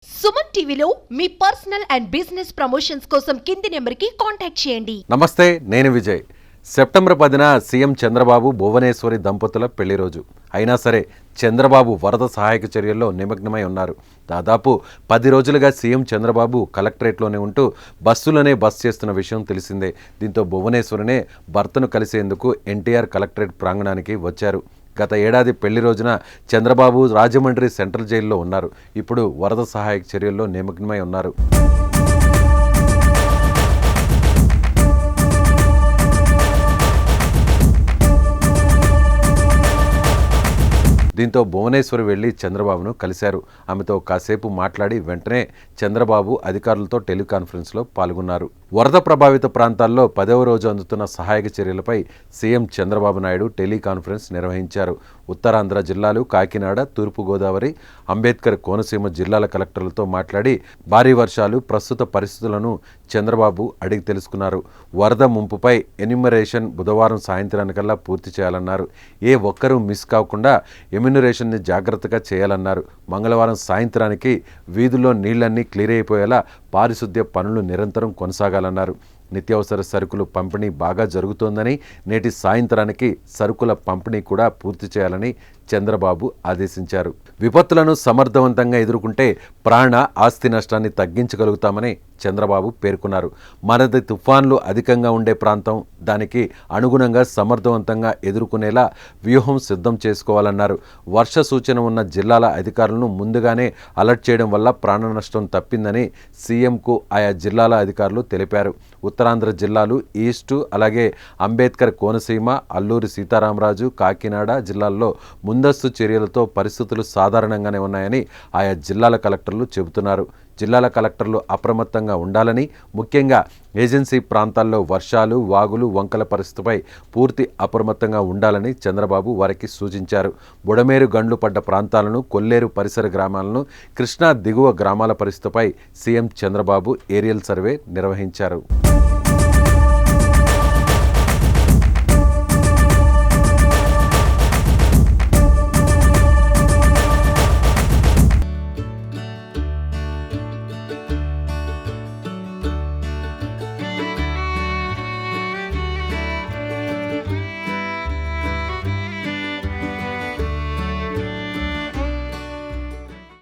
సుమన్ టీవీలో మీ personal and business promotions కోసం కింది నెంబర్కి కాంటాక్ట్ చేయండి. నమస్తే, నేను విజయ్. సెప్టెంబర్ 10న సీఎం చంద్రబాబు భువనేశ్వరి దంపతుల పెళ్లి రోజు. అయినా సరే చంద్రబాబు వరద సహాయక చర్యల్లో నిమగ్నమై ఉన్నారు. దాదాపు 10 రోజులుగా సీఎం చంద్రబాబు కలెక్టరేట్లోనే ఉంటూ బస్సులోనే బస్ చేస్తున్న విషయం తెలిసిందే. దీంతో భువనేశ్వరినే భర్తను కలిసేందుకు ఎన్టీఆర్ కలెక్టరేట్ ప్రాంగణానికి వచ్చారు. గత ఏడాది పెళ్లి రోజున చంద్రబాబు రాజమండ్రి సెంట్రల్ జైల్లో ఉన్నారు. ఇప్పుడు వరద సహాయక చర్యల్లో నిమగ్నమై ఉన్నారు. దీంతో భువనేశ్వరి వెళ్లి చంద్రబాబును కలిశారు. ఆమెతో కాసేపు మాట్లాడి వెంటనే చంద్రబాబు అధికారులతో టెలికాన్ఫరెన్స్లో పాల్గొన్నారు. వరద ప్రభావిత ప్రాంతాల్లో 10వ రోజు అందుతున్న సహాయక చర్యలపై సీఎం చంద్రబాబు నాయుడు టెలికాన్ఫరెన్స్ నిర్వహించారు. ఉత్తరాంధ్ర జిల్లాలు కాకినాడ, తూర్పుగోదావరి, అంబేద్కర్ కోనసీమ జిల్లాల కలెక్టర్లతో మాట్లాడి భారీ వర్షాలు, ప్రస్తుత పరిస్థితులను చంద్రబాబు అడిగి తెలుసుకున్నారు. వరద ముంపుపై ఎన్యూమరేషన్ బుధవారం సాయంత్రానికల్లా పూర్తి చేయాలన్నారు. ఏ ఒక్కరూ మిస్ కాకుండా ఎమ్యూనరేషన్ని జాగ్రత్తగా చేయాలన్నారు. మంగళవారం సాయంత్రానికి వీధుల్లో నీళ్లన్నీ క్లియర్ అయిపోయేలా పారిశుద్ధ్య పనులు నిరంతరం కొనసాగాలన్నారు. నిత్యావసర సరుకులు పంపిణీ బాగా జరుగుతోందని, నేటి సాయంత్రానికి సరుకుల పంపిణీ కూడా పూర్తి చేయాలని చంద్రబాబు ఆదేశించారు. విపత్తులను సమర్థవంతంగా ఎదుర్కొంటే ప్రాణ, ఆస్తి నష్టాన్ని తగ్గించగలుగుతామని చంద్రబాబు పేర్కొన్నారు. మనది తుఫాన్లు అధికంగా ఉండే ప్రాంతం. దానికి అనుగుణంగా సమర్థవంతంగా ఎదుర్కొనేలా వ్యూహం సిద్ధం చేసుకోవాలన్నారు. వర్ష సూచన ఉన్న జిల్లాల అధికారులను ముందుగానే అలర్ట్ చేయడం వల్ల ప్రాణ నష్టం తప్పిందని సీఎంకు ఆయా జిల్లాల అధికారులు తెలిపారు. ఉత్తరాంధ్ర జిల్లాలు ఈస్టు, అలాగే అంబేద్కర్ కోనసీమ, అల్లూరి సీతారామరాజు, కాకినాడ జిల్లాల్లో ముందస్తు చర్యలతో పరిస్థితులు సాధారణంగానే ఉన్నాయని ఆయా జిల్లాల కలెక్టర్లు చెబుతున్నారు. జిల్లాల కలెక్టర్లు అప్రమత్తంగా ఉండాలని, ముఖ్యంగా ఏజెన్సీ ప్రాంతాల్లో వర్షాలు, వాగులు, వంకల పరిస్థితిపై పూర్తి అప్రమత్తంగా ఉండాలని చంద్రబాబు వారికి సూచించారు. బుడమేరు గండ్లు పడ్డ ప్రాంతాలను, కొల్లేరు పరిసర గ్రామాలను, కృష్ణా దిగువ గ్రామాల పరిస్థితిపై సీఎం చంద్రబాబు ఏరియల్ సర్వే నిర్వహించారు.